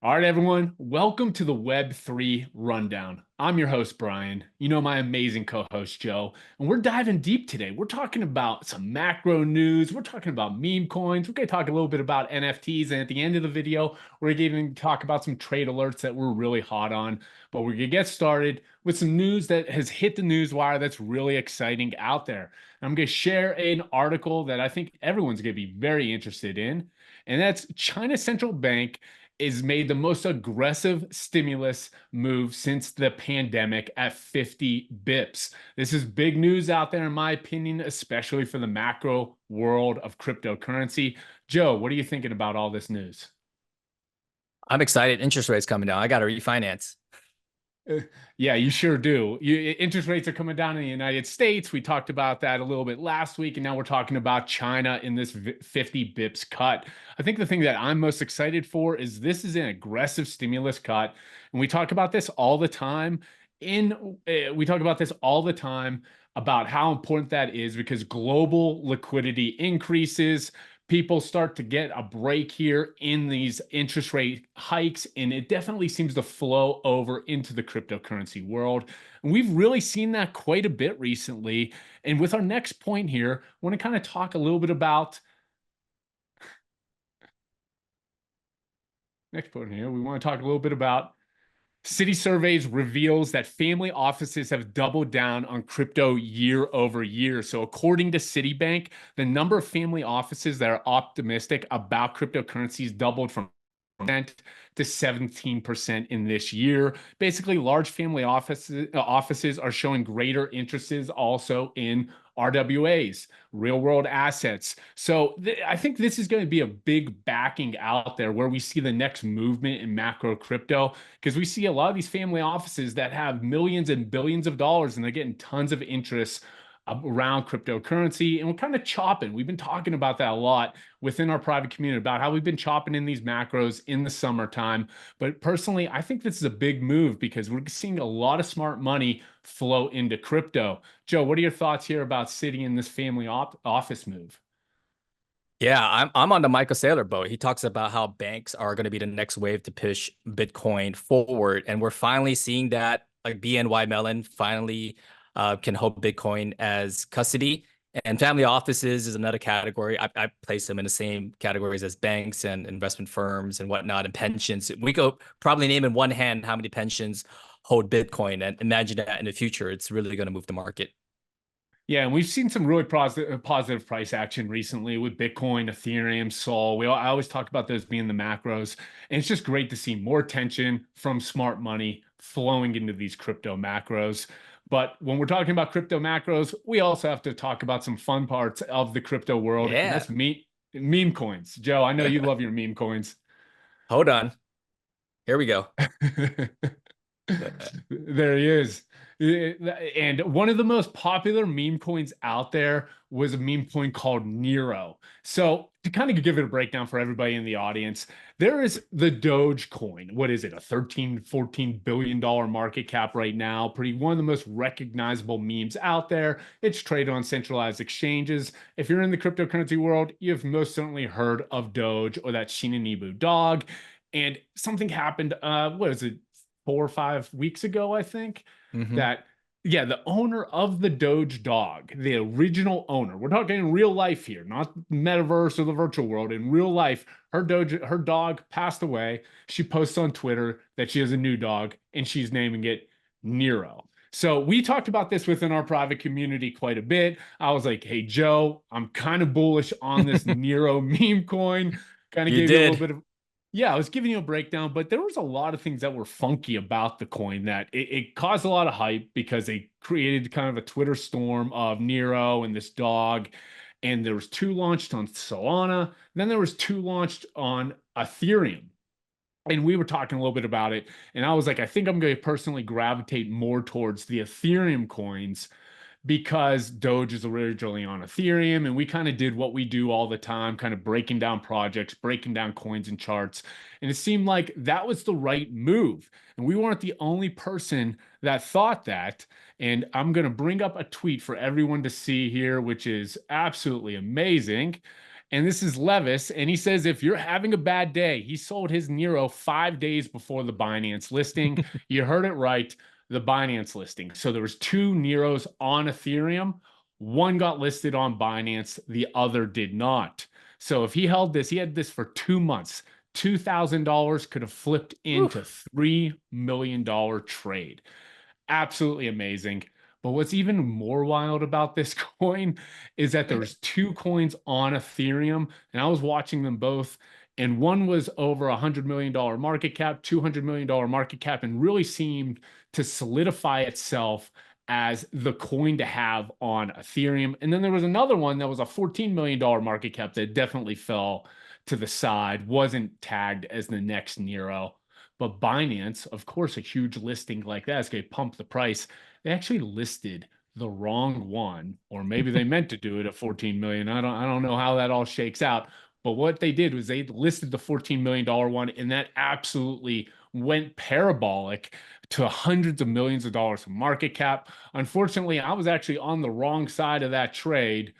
All right, everyone, welcome to the Web3 Rundown. I'm your host, Brian. You know my amazing co host, Joe, and we're diving deep today. We're talking about some macro news. We're talking about meme coins. We're going to talk a little bit about NFTs. And at the end of the video, we're going to talk about some trade alerts that we're really hot on. But we're going to get started with some news that has hit the news wire that's really exciting out there. I'm going to share an article that I think everyone's going to be very interested in, and that's China Central Bank is made the most aggressive stimulus move since the pandemic at 50 bips. This is big news out there, in my opinion, especially for the macro world of cryptocurrency. Joe, what are you thinking about all this news? I'm excited. Interest rates coming down. I got to refinance. Yeah, you sure do. Interest rates are coming down in the United States. We talked about that a little bit last week, and now we're talking about China in this 50 bips cut. I think the thing that I'm most excited for is this is an aggressive stimulus cut, and we talk about this all the time. We talk about this all the time about how important that is because global liquidity increases, people start to get a break here in these interest rate hikes, and it definitely seems to flow over into the cryptocurrency world. And we've really seen that quite a bit recently. And with our next point here, I want to kind of talk a little bit about next point here. We want to talk a little bit about City Surveys reveals that family offices have doubled down on crypto year over year. So, according to Citibank, the number of family offices that are optimistic about cryptocurrencies doubled from to 17% in this year. Basically, large family offices are showing greater interests also in RWAs, real world assets. So I think this is going to be a big backing out there where we see the next movement in macro crypto because we see a lot of these family offices that have millions and billions of dollars and they're getting tons of interest around cryptocurrency, and we're kind of chopping. We've been talking about that a lot within our private community about how we've been chopping in these macros in the summertime. But personally, I think this is a big move because we're seeing a lot of smart money flow into crypto. Joe, what are your thoughts here about Citi in this family office move? Yeah, I'm on the Michael Saylor boat. He talks about how banks are going to be the next wave to push Bitcoin forward, and we're finally seeing that. Like BNY Mellon finally can hold Bitcoin as custody, and family offices is another category. I place them in the same categories as banks and investment firms and whatnot, and pensions. We could probably name in one hand how many pensions hold Bitcoin, and imagine that in the future, it's really going to move the market. Yeah, and we've seen some really positive price action recently with Bitcoin, Ethereum, Sol. I always talk about those being the macros, and it's just great to see more attention from smart money flowing into these crypto macros. But when we're talking about crypto macros, we also have to talk about some fun parts of the crypto world, and Yeah. that's meme coins. Joe, I know you love your meme coins. Hold on. Here we go. There he is. And one of the most popular meme coins out there was a meme coin called Neiro. So to kind of give it a breakdown for everybody in the audience, there is the Doge coin. What is it? A 13, $14 billion market cap right now. Pretty one of the most recognizable memes out there. It's traded on centralized exchanges. If you're in the cryptocurrency world, you've most certainly heard of Doge or that Shinanibu dog. And something happened, what is it? 4 or 5 weeks ago, I think, Hmm. that yeah, the owner of the Doge dog, the original owner, we're talking in real life here, not metaverse or the virtual world. In real life, her dog passed away. She posts on Twitter that she has a new dog and she's naming it Neiro. So we talked about this within our private community quite a bit. I was like, hey, Joe, I'm kind of bullish on this Neiro meme coin. Kind of You gave you a little did. bit of yeah, I was giving you a breakdown, but there was a lot of things that were funky about the coin that it caused a lot of hype because they created kind of a Twitter storm of Nero and this dog. And there was two launched on Solana. Then there was two launched on Ethereum. And we were talking a little bit about it. And I was like, I think I'm going to personally gravitate more towards the Ethereum coins because Doge is originally on Ethereum, and we kind of did what we do all the time, kind of breaking down projects, breaking down coins and charts. And it seemed like that was the right move. And we weren't the only person that thought that. And I'm going to bring up a tweet for everyone to see here, which is absolutely amazing. And this is Levis, and he says if you're having a bad day, he sold his Neiro 5 days before the Binance listing. You heard it right, the Binance listing. So there was two Neiros on Ethereum. One got listed on Binance, the other did not. So if he held this, he had this for 2 months. $2,000 could have flipped into Oof. $3 million trade. Absolutely amazing. But what's even more wild about this coin is that there's two coins on Ethereum, and I was watching them both, and one was over $100 million market cap, $200 million market cap, and really seemed to solidify itself as the coin to have on Ethereum. And then there was another one that was a $14 million market cap that definitely fell to the side, wasn't tagged as the next Neiro. But Binance, of course, a huge listing like that is going to pump the price. They actually listed the wrong one, or maybe they meant to do it at 14 million. I don't know how that all shakes out. But what they did was they listed the $14 million one, and that absolutely went parabolic to hundreds of millions of dollars of market cap. Unfortunately, I was actually on the wrong side of that trade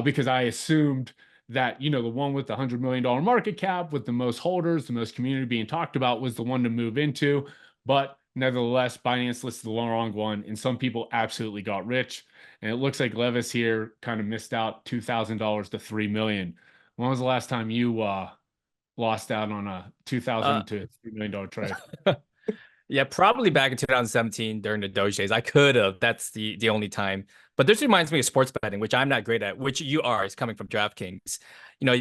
because I assumed that, the one with the $100 million market cap with the most holders, the most community being talked about was the one to move into. But nevertheless, Binance listed the wrong one, and some people absolutely got rich. And it looks like Levis here kind of missed out $2,000 to $3 million. When was the last time you lost out on a Uh, $2,000 to $3 million trade? yeah, probably back in 2017 during the Doge days. I could have. That's the only time. But this reminds me of sports betting, which I'm not great at, which you are. It's coming from DraftKings.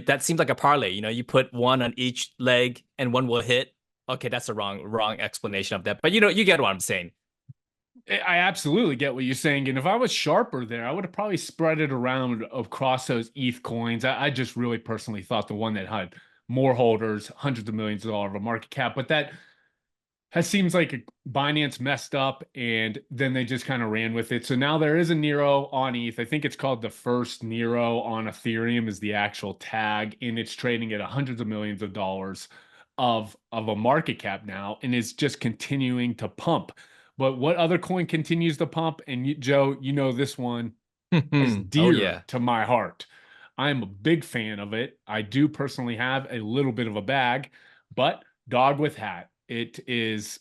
That seems like a parlay. You put one on each leg and one will hit. Okay, that's the wrong explanation of that. But you get what I'm saying. I absolutely get what you're saying. And if I was sharper there, I would have probably spread it around across those ETH coins. I just really personally thought the one that had more holders, hundreds of millions of dollars of a market cap, but that seems like Binance messed up and then they just kind of ran with it. So now there is a Neiro on ETH. I think it's called the first Neiro on Ethereum is the actual tag, and it's trading at hundreds of millions of dollars of a market cap now, and is just continuing to pump. But what other coin continues to pump? And Joe, this one is Oh dear yeah. to my heart. I am a big fan of it. I do personally have a little bit of a bag, but Dog with Hat. It is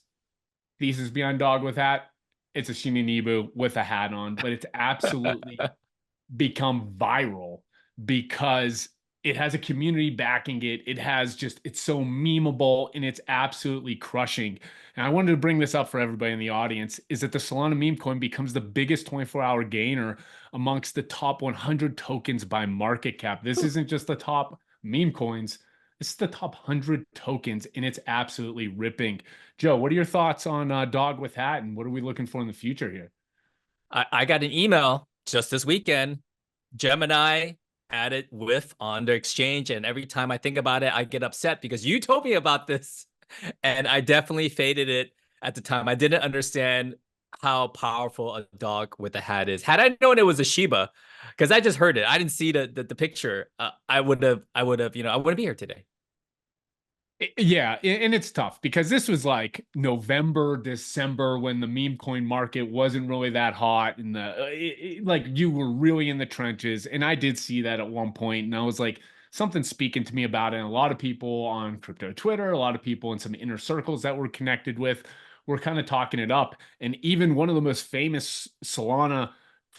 thesis beyond Dog with Hat. It's a Shininibu with a hat on, but it's absolutely become viral because it has a community backing it. It has it's so memeable and it's absolutely crushing. And I wanted to bring this up for everybody in the audience is that the Solana meme coin becomes the biggest 24-hour gainer amongst the top 100 tokens by market cap. This isn't just the top meme coins. This is the top 100 tokens, and it's absolutely ripping. Joe, what are your thoughts on Dog with Hat, and what are we looking for in the future here? I got an email just this weekend. Gemini added with on their exchange, and every time I think about it, I get upset because you told me about this, and I definitely faded it at the time. I didn't understand how powerful a dog with a hat is. Had I known it was a Shiba, because I just heard it, I didn't see the picture. I would have, I wouldn't be here today. Yeah, and it's tough because this was like November, December when the meme coin market wasn't really that hot, and like you were really in the trenches. And I did see that at one point, and I was like, something speaking to me about it. And a lot of people on crypto Twitter, a lot of people in some inner circles that we're connected with, were kind of talking it up. And even one of the most famous Solana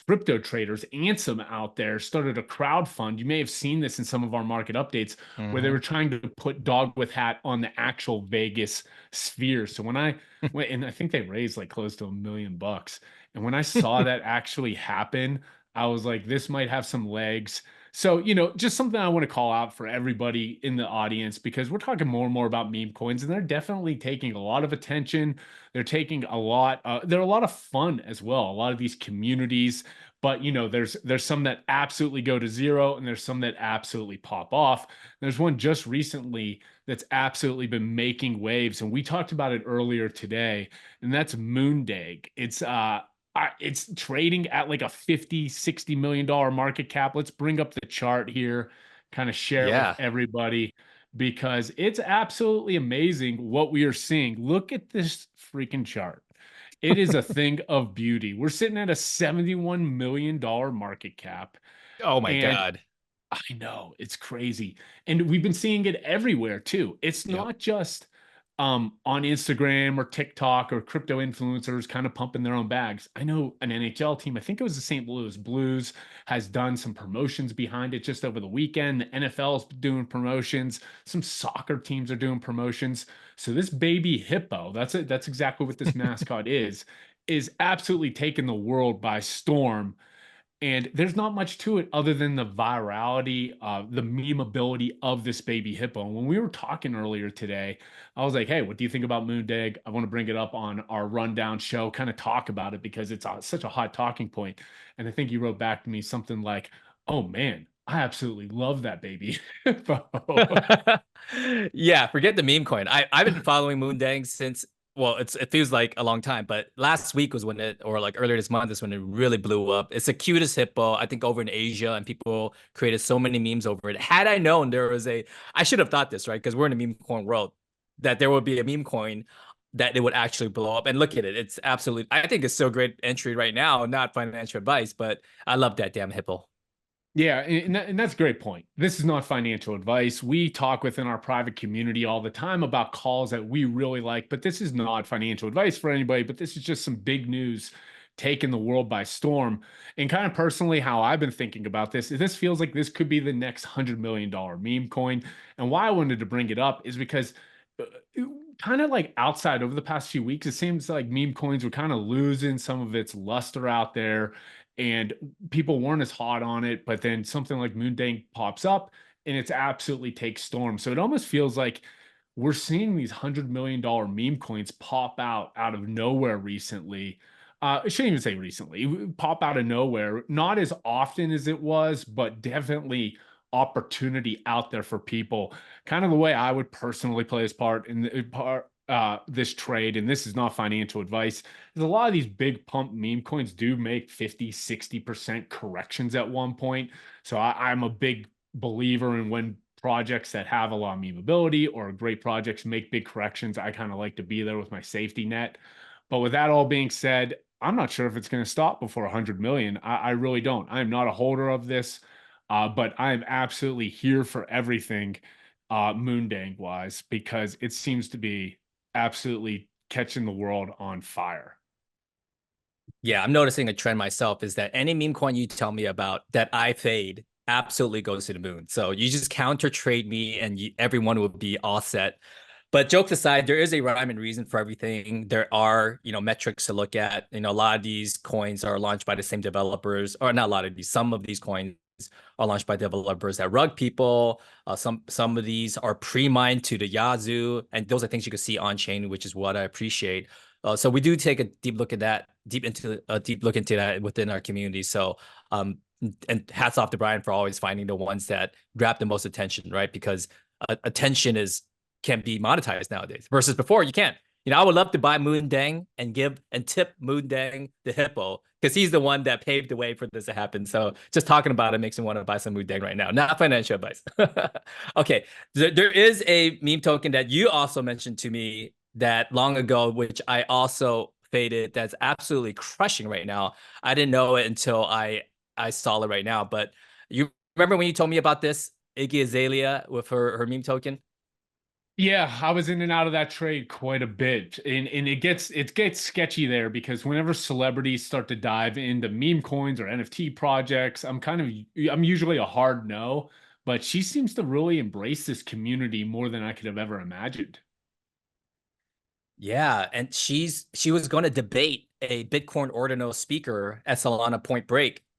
crypto traders, Ansem, out there started a crowd fund. You may have seen this in some of our market updates where they Mhm. were trying to put Dog with Hat on the actual Vegas sphere. So when I went, and I think they raised like close to $1 million. And when I saw that actually happen, I was like, this might have some legs. So, just something I want to call out for everybody in the audience because we're talking more and more about meme coins, and they're definitely taking a lot of attention. They're taking they're a lot of fun as well. A lot of these communities, but there's some that absolutely go to zero, and there's some that absolutely pop off. There's one just recently that's absolutely been making waves, and we talked about it earlier today, and that's Moo Deng. It's trading at like a 50, $60 million market cap. Let's bring up the chart here, kind of share it with Yeah. everybody because it's absolutely amazing what we are seeing. Look at this freaking chart. It is a thing of beauty. We're sitting at a $71 million market cap. Oh my And God. I know, it's crazy. And we've been seeing it everywhere too. It's Yep. not just on Instagram or TikTok or crypto influencers kind of pumping their own bags. I know an NHL team, I think it was the St. Louis Blues, has done some promotions behind it just over the weekend. The NFL is doing promotions. Some soccer teams are doing promotions. So this baby hippo, that's it, that's exactly what this mascot is absolutely taking the world by storm, and there's not much to it other than the virality, the memeability of this baby hippo. And when we were talking earlier today, I was like, hey, what do you think about Moo Deng? I want to bring it up on our rundown show, kind of talk about it because it's such a hot talking point. And I think you wrote back to me something like, oh man, I absolutely love that baby hippo. Yeah, forget the meme coin. I've been following Moon Deng since, well, it feels like a long time, but last week was when it, or like earlier this month is when it really blew up. It's the cutest hippo, I think, over in Asia, and people created so many memes over it. Had I known there was a, I should have thought this, right? Because we're in a meme coin world, that there would be a meme coin that it would actually blow up. And look at it. It's absolutely, I think it's still great entry right now, not financial advice, but I love that damn hippo. Yeah, and that's a great point. This is not financial advice. We talk within our private community all the time about calls that we really like, but this is not financial advice for anybody, but this is just some big news taking the world by storm. And kind of personally, how I've been thinking about this is this feels like this could be the next $100 million meme coin. And why I wanted to bring it up is because uh, kind of like outside over the past few weeks, it seems like meme coins were kind of losing some of its luster out there, and people weren't as hot on it. But then something like Moondang pops up and it's absolutely takes storm. So it almost feels like we're seeing these $100 million meme coins pop out of nowhere recently. I shouldn't even say recently, pop out of nowhere, not as often as it was, but definitely opportunity out there for people. Kind of the way I would personally play this part in the part this trade, and this is not financial advice, is a lot of these big pump meme coins do make 50-60% corrections at one point. So I'm a big believer in when projects that have a lot of memeability or great projects make big corrections, I kind of like to be there with my safety net. But with that all being said, I'm not sure if it's going to stop before 100 million. I really don't. I am not a holder of this, but I am absolutely here for everything Moondang wise, because it seems to be absolutely catching the world on fire. Yeah, I'm noticing a trend myself is that any meme coin you tell me about that I fade absolutely goes to the moon. So you just counter trade me and everyone will be all set. But jokes aside, there is a rhyme and reason for everything. There are, metrics to look at. A lot of these coins are launched by the same developers, or not a lot of these, some of these coins are launched by developers that rug people. Some of these are pre-mined to the Yazoo, and those are things you can see on chain, which is what I appreciate. So we do take a deep look at that, deep look into that within our community. So and hats off to Brian for always finding the ones that grab the most attention, right? Because attention can be monetized nowadays versus before you can't. I would love to buy Moon Deng and tip Moon Deng the hippo because he's the one that paved the way for this to happen. So just talking about it makes me want to buy some Moon Deng right now. Not financial advice. Okay, there is a meme token that you also mentioned to me that long ago, which I also faded. That's absolutely crushing right now. I didn't know it until I saw it right now. But you remember when you told me about this Iggy Azalea with her meme token? Yeah, I was in and out of that trade quite a bit. And it gets sketchy there because whenever celebrities start to dive into meme coins or NFT projects, I'm usually a hard no, but she seems to really embrace this community more than I could have ever imagined. Yeah, and she was going to debate a Bitcoin ordinal speaker at Solana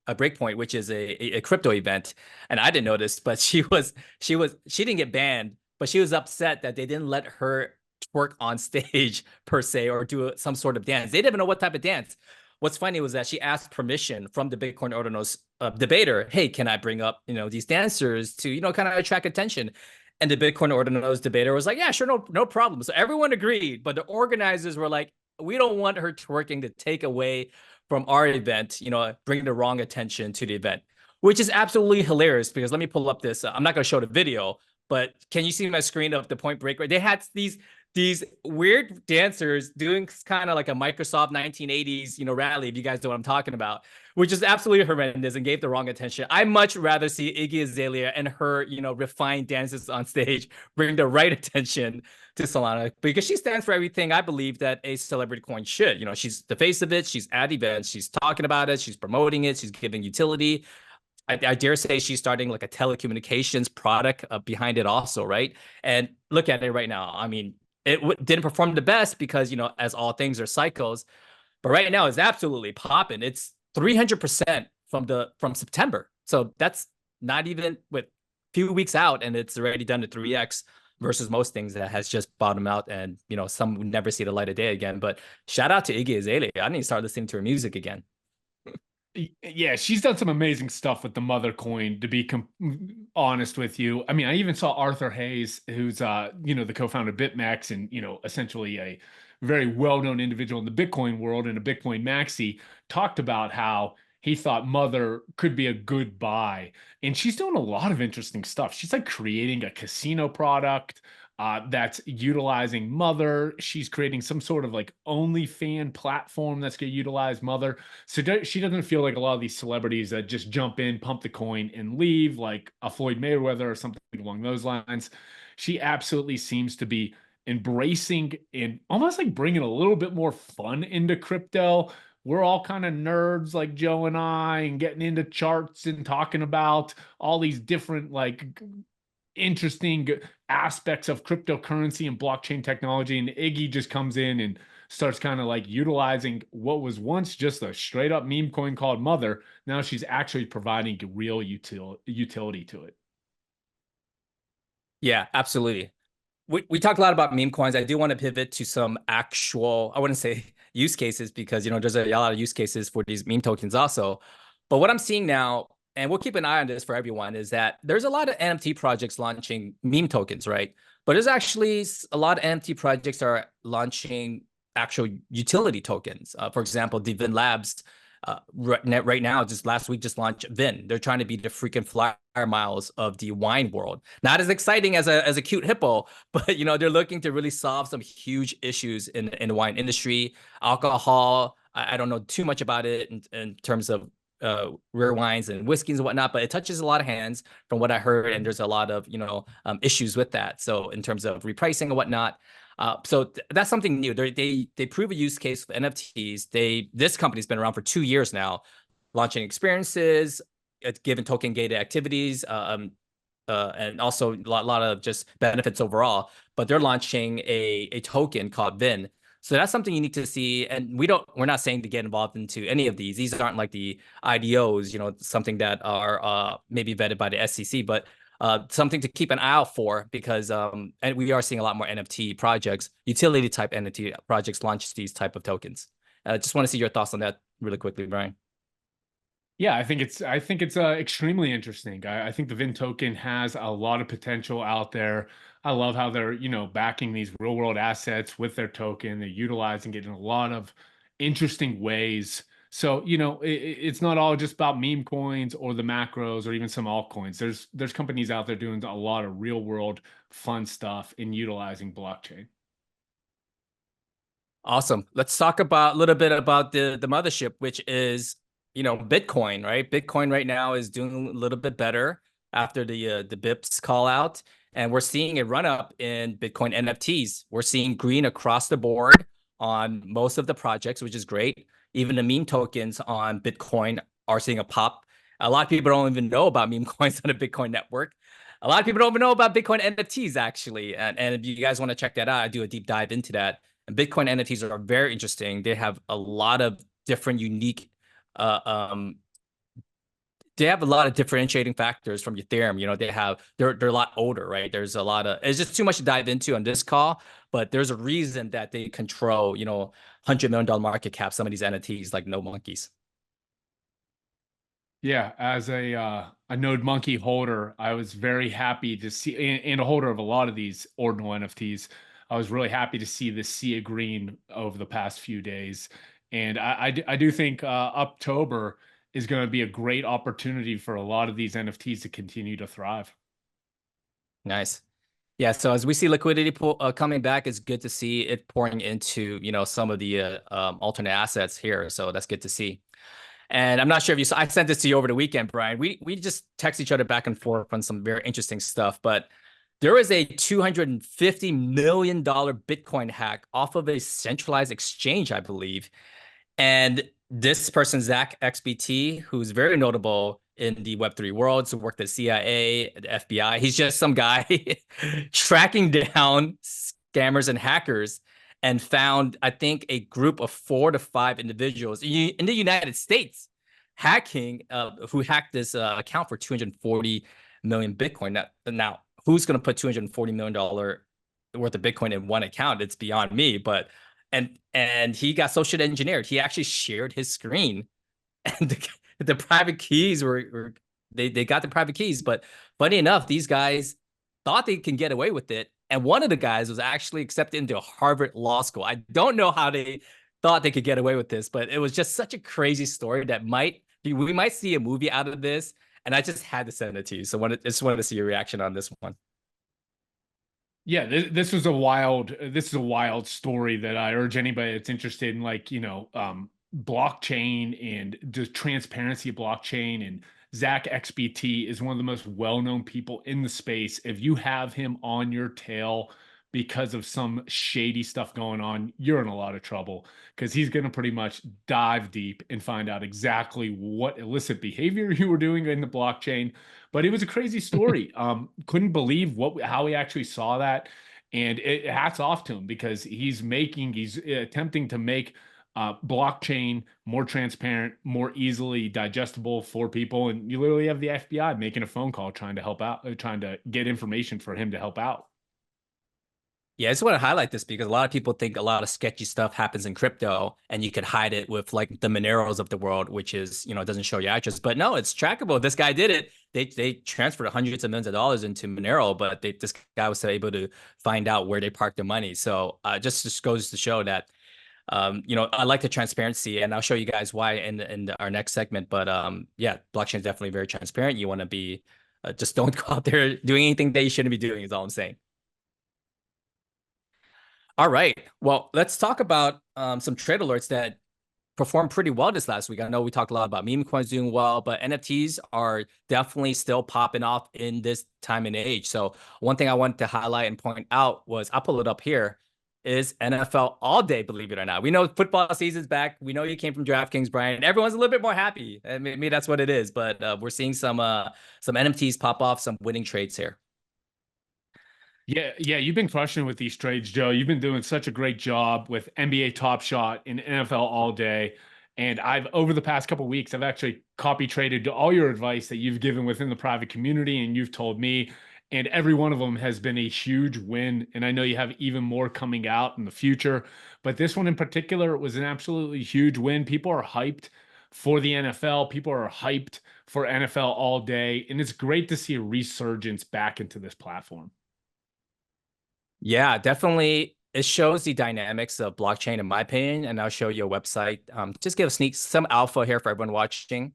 Breakpoint, which is a crypto event. And I didn't know this, but she didn't get banned, but she was upset that they didn't let her twerk on stage per se or do some sort of dance. They didn't even know what type of dance. What's funny was that she asked permission from the Bitcoin ordinals debater. Hey, can I bring up these dancers to kind of attract attention? And the Bitcoin ordinals debater was like, yeah, sure, no problem. So everyone agreed, but the organizers were like, we don't want her twerking to take away from our event, bring the wrong attention to the event, which is absolutely hilarious because let me pull up this. I'm not going to show the video, but can you see my screen of the Point Break? Right? They had these weird dancers doing kind of like a Microsoft 1980s, rally, if you guys know what I'm talking about, which is absolutely horrendous and gave the wrong attention. I much rather see Iggy Azalea and her, refined dances on stage bring the right attention to Solana, because she stands for everything I believe that a celebrity coin should. She's the face of it. She's at events. She's talking about it. She's promoting it. She's giving utility. I dare say she's starting like a telecommunications product behind it also, right? And look at it right now. I mean, it didn't perform the best because, as all things are cycles, but right now it's absolutely popping. It's 300% from September. So that's not even with few weeks out, and it's already done to 3x versus most things that has just bottomed out, and some would never see the light of day again. But shout out to Iggy Azalea. I need to start listening to her music again. Yeah, she's done some amazing stuff with the mother coin, to be honest with you. I mean, I even saw Arthur Hayes, who's the co-founder of BitMEX, and essentially a very well-known individual in the Bitcoin world and a Bitcoin maxi, talked about how he thought Mother could be a good buy. And she's doing a lot of interesting stuff. She's like creating a casino product that's utilizing Mother. She's creating some sort of like OnlyFan platform that's going to utilize Mother. So she doesn't feel like a lot of these celebrities that just jump in, pump the coin, and leave, like a Floyd Mayweather or something along those lines. She absolutely seems to be embracing and almost like bringing a little bit more fun into crypto. We're all kind of nerds like Joe and I, and getting into charts and talking about all these different like interesting aspects of cryptocurrency and blockchain technology. And Iggy just comes in and starts kind of like utilizing what was once just a straight up meme coin called Mother. Now she's actually providing real utility to it. Yeah, absolutely. We talked a lot about meme coins. I do want to pivot to some actual, I wouldn't say use cases, because, there's a lot of use cases for these meme tokens also. But what I'm seeing now, and we'll keep an eye on this for everyone, is that there's a lot of NFT projects launching meme tokens, right? But there's actually a lot of NFT projects are launching actual utility tokens. For example, Divin Labs right now, just last week, just launched Vin. They're trying to be the freaking flyer miles of the wine world. Not as exciting as a cute hippo, but they're looking to really solve some huge issues in the wine industry. Alcohol, I don't know too much about it in terms of rare wines and whiskeys and whatnot, but it touches a lot of hands from what I heard, and there's a lot of issues with that. So in terms of repricing and whatnot. So that's something new. They prove a use case with NFTs. This company's been around for 2 years now, launching experiences, given token gated activities, and also a lot of just benefits overall. But they're launching a token called Vin. So that's something you need to see. And we're not saying to get involved into any of these. These aren't like the IDOs, something that are maybe vetted by the SEC, but something to keep an eye out for, because and we are seeing a lot more NFT projects, utility type NFT projects launch these type of tokens. Just want to see your thoughts on that really quickly, Brian. Yeah, I think it's extremely interesting. I think the Vin token has a lot of potential out there. I love how they're, backing these real world assets with their token. They're utilizing it in a lot of interesting ways. So, it's not all just about meme coins or the macros or even some altcoins. There's companies out there doing a lot of real world fun stuff in utilizing blockchain. Awesome. Let's talk about a little bit about the mothership, which is Bitcoin, right? Bitcoin right now is doing a little bit better after the BIPs call out, and we're seeing a run up in Bitcoin NFTs. We're seeing green across the board on most of the projects, which is great. Even the meme tokens on Bitcoin are seeing a pop. A lot of people don't even know about meme coins on the Bitcoin network. A lot of people don't even know about Bitcoin NFTs, actually. And if you guys want to check that out, I do a deep dive into that. And Bitcoin NFTs are very interesting. They have a lot of different unique they have a lot of differentiating factors from Ethereum. They're a lot older, right? There's a lot of, it's just too much to dive into on this call, but there's a reason that they control, $100 million market cap, some of these entities like no monkeys. Yeah, as a Node Monkey holder, I was very happy to see, and a holder of a lot of these ordinal NFTs. I was really happy to see the sea of green over the past few days, and I do think October is going to be a great opportunity for a lot of these NFTs to continue to thrive. Nice. Yeah, so as we see liquidity coming back, it's good to see it pouring into, some of the alternate assets here. So that's good to see. And I'm not sure if you saw, I sent this to you over the weekend, Brian. We just text each other back and forth on some very interesting stuff, but there is a $250 million Bitcoin hack off of a centralized exchange, I believe. And this person, Zach XBT, who's very notable in the Web3 world, so worked at CIA, the FBI. He's just some guy tracking down scammers and hackers and found, I think, a group of 4 to 5 individuals in the United States who hacked this account for 240 million Bitcoin. Now who's going to put $240 million worth of Bitcoin in one account? It's beyond me, but and he got social engineered. He actually shared his screen, and the private keys were they got the private keys. But funny enough, these guys thought they can get away with it, and one of the guys was actually accepted into Harvard Law School. I don't know how they thought they could get away with this, but it was just such a crazy story that we might see a movie out of this. And I just had to send it to you, so just wanted to see your reaction on this one. Yeah, this was this is a wild story that I urge anybody that's interested in, like, blockchain and the transparency of blockchain. And Zach XBT is one of the most well-known people in the space. If you have him on your tail because of some shady stuff going on, you're in a lot of trouble, because he's going to pretty much dive deep and find out exactly what illicit behavior you were doing in the blockchain. But it was a crazy story. Couldn't believe how he actually saw that. And hats off to him, because he's attempting to make blockchain more transparent, more easily digestible for people. And you literally have the FBI making a phone call trying to help out, trying to get information for him to help out. Yeah, I just want to highlight this because a lot of people think a lot of sketchy stuff happens in crypto and you could hide it with like the Moneros of the world, which is, it doesn't show your address. But no, it's trackable. This guy did it. They transferred hundreds of millions of dollars into Monero, but this guy was able to find out where they parked their money. So just goes to show that, I like the transparency, and I'll show you guys why in our next segment. But yeah, blockchain is definitely very transparent. You want to be just don't go out there doing anything that you shouldn't be doing is all I'm saying. All right. Well, let's talk about some trade alerts that performed pretty well this last week. I know we talked a lot about meme coins doing well, but NFTs are definitely still popping off in this time and age. So one thing I wanted to highlight and point out was, I'll pull it up here, is NFL all day, believe it or not. We know football season's back. We know you came from DraftKings, Brian. Everyone's a little bit more happy. I mean, maybe that's what it is, but we're seeing some NFTs pop off, some winning trades here. Yeah, you've been crushing with these trades, Joe. You've been doing such a great job with NBA Top Shot and NFL all day. And over the past couple of weeks, I've actually copy traded all your advice that you've given within the private community and you've told me. And every one of them has been a huge win. And I know you have even more coming out in the future. But this one in particular was an absolutely huge win. People are hyped for the NFL. People are hyped for NFL all day. And it's great to see a resurgence back into this platform. Yeah, definitely. It shows the dynamics of blockchain, in my opinion, and I'll show you a website. Just give some alpha here for everyone watching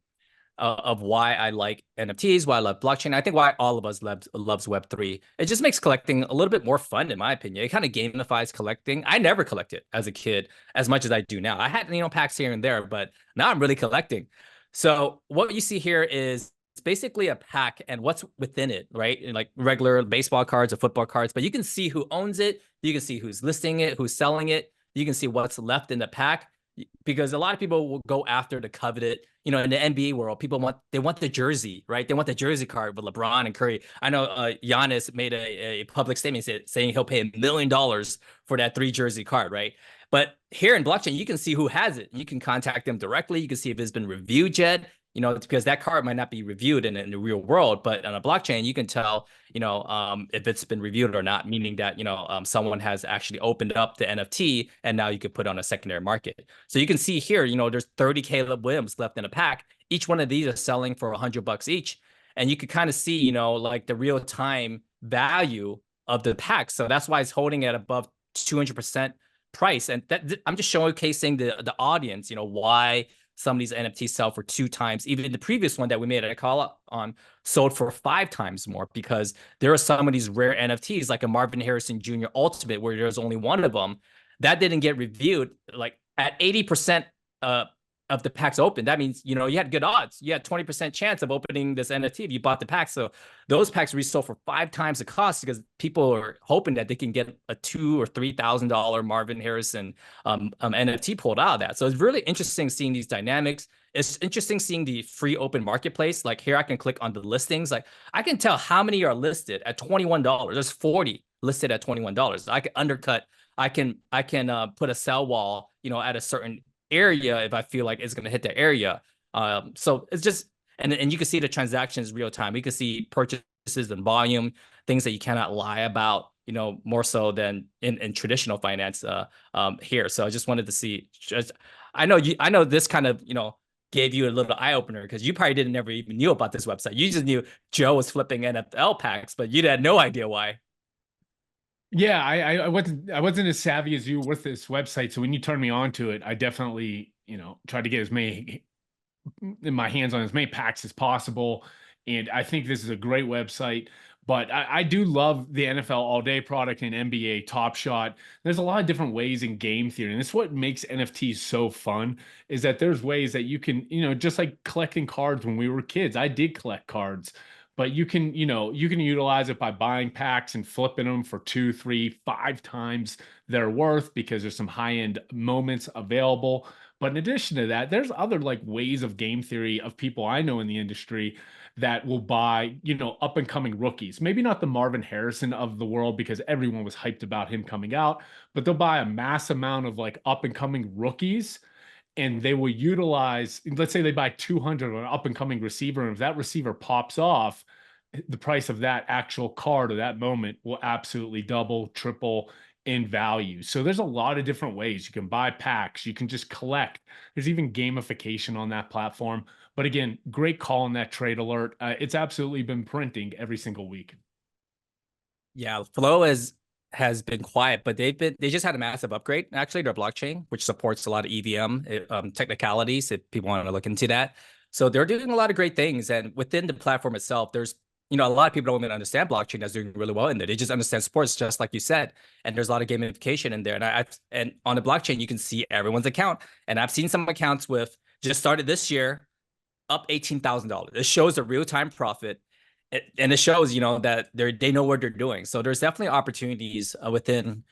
of why I like NFTs, why I love blockchain. I think why all of us loves Web3. It just makes collecting a little bit more fun, in my opinion. It kind of gamifies collecting. I never collected as a kid as much as I do now. I had, packs here and there, but now I'm really collecting. So what you see here is, it's basically a pack and what's within it, right? And like regular baseball cards or football cards, but you can see who owns it. You can see who's listing it, who's selling it. You can see what's left in the pack, because a lot of people will go after the coveted, in the NBA world, they want the jersey, right? They want the jersey card with LeBron and Curry. I know Giannis made a public statement saying he'll pay $1 million for that 3 jersey card, right? But here in blockchain, you can see who has it. You can contact them directly. You can see if it's been reviewed yet. Because that card might not be reviewed in the real world, but on a blockchain, you can tell, if it's been reviewed or not, meaning that, someone has actually opened up the NFT and now you could put on a secondary market. So you can see here, there's 30 Caleb Williams left in a pack. Each one of these are selling for $100 each. And you could kind of see, like the real time value of the pack. So that's why it's holding at above 200% price. And I'm just showcasing the audience, why some of these NFTs sell for 2 times. Even the previous one that we made a call up on sold for 5 times more, because there are some of these rare NFTs, like a Marvin Harrison Jr. Ultimate, where there's only one of them that didn't get reviewed. Like at 80% of the packs open, that means, you had good odds. You had 20% chance of opening this NFT if you bought the pack. So those packs resold for 5 times the cost, because people are hoping that they can get a $2,000 or $3,000 Marvin Harrison NFT pulled out of that. So it's really interesting seeing these dynamics. It's interesting seeing the free open marketplace. Like here, I can click on the listings. Like I can tell how many are listed at $21. There's 40 listed at $21. I can undercut. I can put a sell wall, at a certain area if I feel like it's going to hit the area. So it's just, and you can see the transactions real time. You can see purchases and volume, things that you cannot lie about, more so than in traditional finance here. So I just wanted to see, I know this kind of, gave you a little eye opener, because you probably never even knew about this website. You just knew Joe was flipping NFL packs, but you had no idea why. Yeah, I wasn't as savvy as you with this website. So when you turned me on to it, I definitely, tried to get as many in my hands on as many packs as possible. And I think this is a great website. But I do love the NFL All Day product and NBA Top Shot. There's a lot of different ways in game theory. And it's what makes NFTs so fun, is that there's ways that you can, just like collecting cards when we were kids. I did collect cards. But you can utilize it by buying packs and flipping them for 2, 3, 5 times their worth, because there's some high-end moments available. But in addition to that, there's other like ways of game theory of people I know in the industry that will buy, up and coming rookies. Maybe not the Marvin Harrison of the world, because everyone was hyped about him coming out, but they'll buy a mass amount of like up and coming rookies, and they will utilize, let's say they buy 200 on an up and coming receiver. And if that receiver pops off, the price of that actual card or that moment will absolutely double, triple in value. So there's a lot of different ways you can buy packs. You can just collect. There's even gamification on that platform. But again, great call on that trade alert. It's absolutely been printing every single week. Yeah, Flow has been quiet, but they just had a massive upgrade, actually, their blockchain, which supports a lot of EVM technicalities, if people want to look into that. So they're doing a lot of great things. And within the platform itself, there's, a lot of people don't even understand blockchain that's doing really well in there. They just understand sports, just like you said. And there's a lot of gamification in there. And on the blockchain, you can see everyone's account. And I've seen some accounts with just started this year, up $18,000. It shows a real-time profit. And it shows, that they know what they're doing. So there's definitely opportunities within,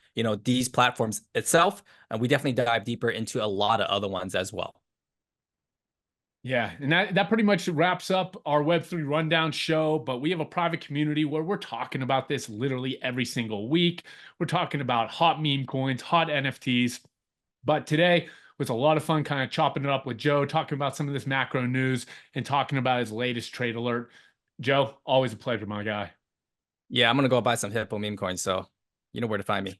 these platforms itself. And we definitely dive deeper into a lot of other ones as well. Yeah, and that pretty much wraps up our Web3 Rundown show. But we have a private community where we're talking about this literally every single week. We're talking about hot meme coins, hot NFTs. But today was a lot of fun kind of chopping it up with Joe, talking about some of this macro news and talking about his latest trade alert. Joe, always a pleasure, my guy. Yeah, I'm going to go buy some Hippo meme coins. So you know where to find me.